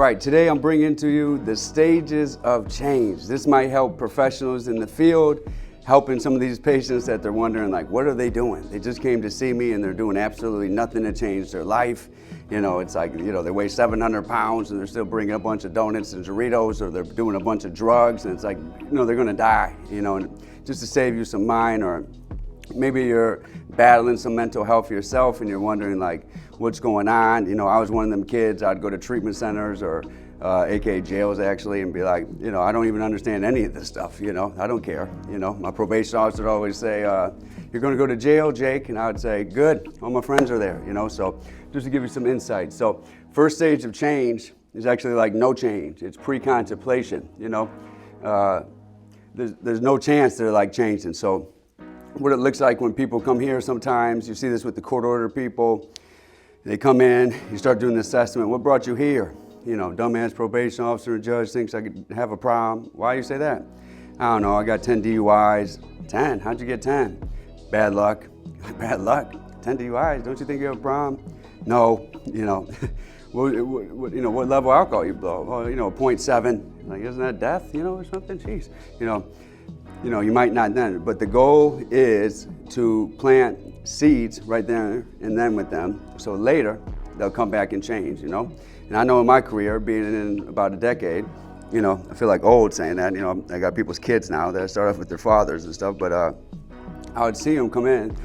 right, today I'm bringing to you the stages of change. This might help professionals in the field, helping some of these patients that they're wondering, like, what are they doing? They just came to see me and they're doing absolutely nothing to change their life. You know, it's like, you know, they weigh 700 pounds and they're still bringing a bunch of donuts and Doritos, or they're doing a bunch of drugs, and it's like, you know, they're gonna die, you know, and just to save you some mind. Or maybe you're battling some mental health yourself and you're wondering, like, what's going on? You know, I was one of them kids, I'd go to treatment centers or aka jails actually, and be like, you know, I don't even understand any of this stuff, you know, I don't care. You know, my probation officer would always say, you're gonna go to jail, Jake? And I would say, good, all my friends are there, you know, so just to give you some insight. So first stage of change is actually like no change. It's pre-contemplation, you know. There's no chance they're like changing. So what it looks like when people come here, sometimes you see this with the court order people. They come in, you start doing the assessment. What brought you here? You know, dumbass probation officer and judge thinks I could have a problem. Why do you say that? I don't know, I got 10 DUIs. 10? How'd you get 10? Bad luck. Bad luck? 10 DUIs? Don't you think you have a problem? No, you know. What level of alcohol you blow? Well, you know, 0.7. Like, isn't that death, you know, or something? Jeez. You know, you might not then, but the goal is to plant seeds right there and then with them, so later they'll come back and change, you know. And I know in my career, being in about a decade, you know, I feel like old saying that, you know, I got people's kids now that start off with their fathers and stuff, but I would see them come in,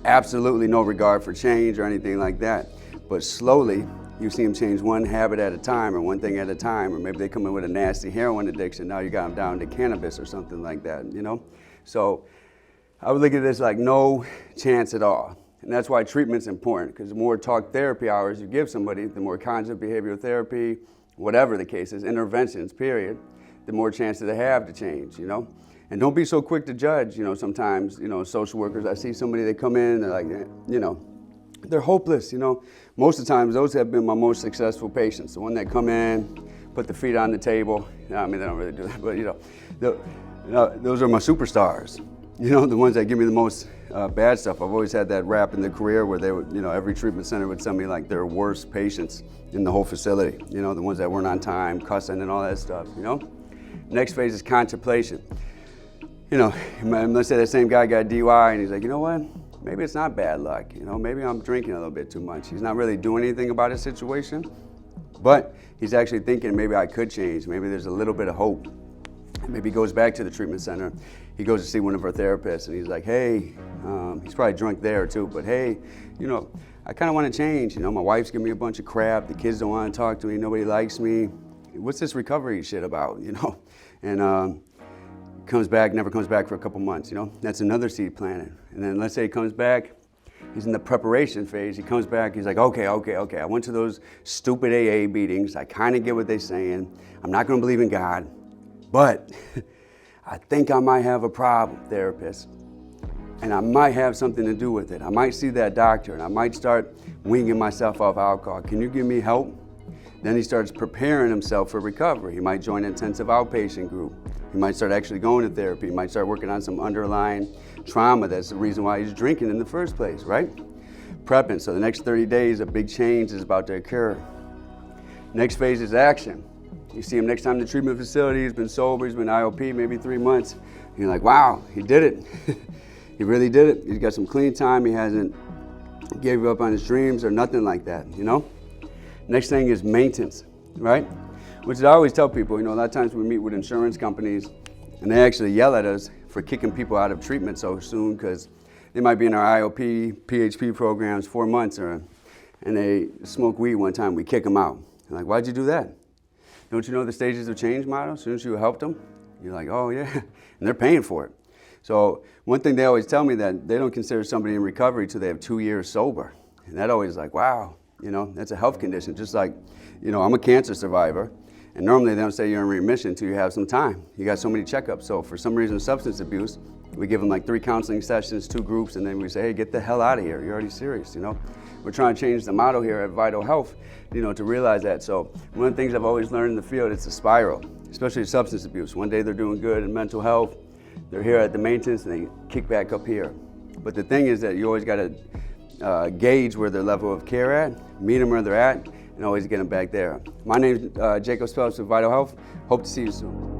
absolutely no regard for change or anything like that, but slowly you see them change one habit at a time or one thing at a time, or maybe they come in with a nasty heroin addiction, now you got them down to cannabis or something like that, you know. So I would look at this like no chance at all. And that's why treatment's important, because the more talk therapy hours you give somebody, the more cognitive behavioral therapy, whatever the case is, interventions, period, the more chance that they have to change, you know. And don't be so quick to judge, you know, sometimes, you know, social workers, I see somebody, they come in, they're like, you know, they're hopeless, you know. Most of the times, those have been my most successful patients. The one that come in, put the feet on the table. I mean, they don't really do that, but, you know, those are my superstars. You know, the ones that give me the most bad stuff. I've always had that rap in the career where they would, you know, every treatment center would send me like their worst patients in the whole facility. You know, the ones that weren't on time, cussing and all that stuff, you know. Next phase is contemplation. You know, let's say that same guy got DUI and he's like, you know what? Maybe it's not bad luck. You know, maybe I'm drinking a little bit too much. He's not really doing anything about his situation, but he's actually thinking maybe I could change. Maybe there's a little bit of hope. Maybe he goes back to the treatment center. He goes to see one of our therapists and he's like, hey, he's probably drunk there too, but hey, you know, I kind of want to change. You know, my wife's giving me a bunch of crap. The kids don't want to talk to me. Nobody likes me. What's this recovery shit about, you know? And comes back, never comes back for a couple months, you know? That's another seed planted. And then let's say he comes back, he's in the preparation phase. He comes back, he's like, okay. I went to those stupid AA meetings. I kind of get what they're saying. I'm not going to believe in God, but I think I might have a problem, therapist, and I might have something to do with it. I might see that doctor and I might start weaning myself off alcohol. Can you give me help? Then he starts preparing himself for recovery. He might join an intensive outpatient group. He might start actually going to therapy. He might start working on some underlying trauma. That's the reason why he's drinking in the first place, right? Prepping, so the next 30 days, a big change is about to occur. Next phase is action. You see him next time in the treatment facility, he's been sober, he's been IOP maybe 3 months. You're like, wow, he did it. He really did it. He's got some clean time. He hasn't gave up on his dreams or nothing like that, you know? Next thing is maintenance, right? Which I always tell people, you know, a lot of times we meet with insurance companies and they actually yell at us for kicking people out of treatment so soon because they might be in our IOP, PHP programs 4 months and they smoke weed one time, we kick them out. I'm like, why'd you do that? Don't you know the stages of change model? As soon as you help them, you're like, oh yeah, and they're paying for it. So one thing they always tell me that they don't consider somebody in recovery till they have 2 years sober. And that always like, wow, you know, that's a health condition. Just like, you know, I'm a cancer survivor. And normally they don't say you're in remission until you have some time. You got so many checkups. So for some reason, substance abuse, we give them like 3 counseling sessions, 2 groups, and then we say, hey, get the hell out of here. You're already serious, you know? We're trying to change the motto here at Vital Health, you know, to realize that. So one of the things I've always learned in the field, it's a spiral, especially substance abuse. One day they're doing good in mental health, they're here at the maintenance, and they kick back up here. But the thing is that you always got to gauge where their level of care at, meet them where they're at, and and always get them back there. My name is Jacob Spellis with Vital Health. Hope to see you soon.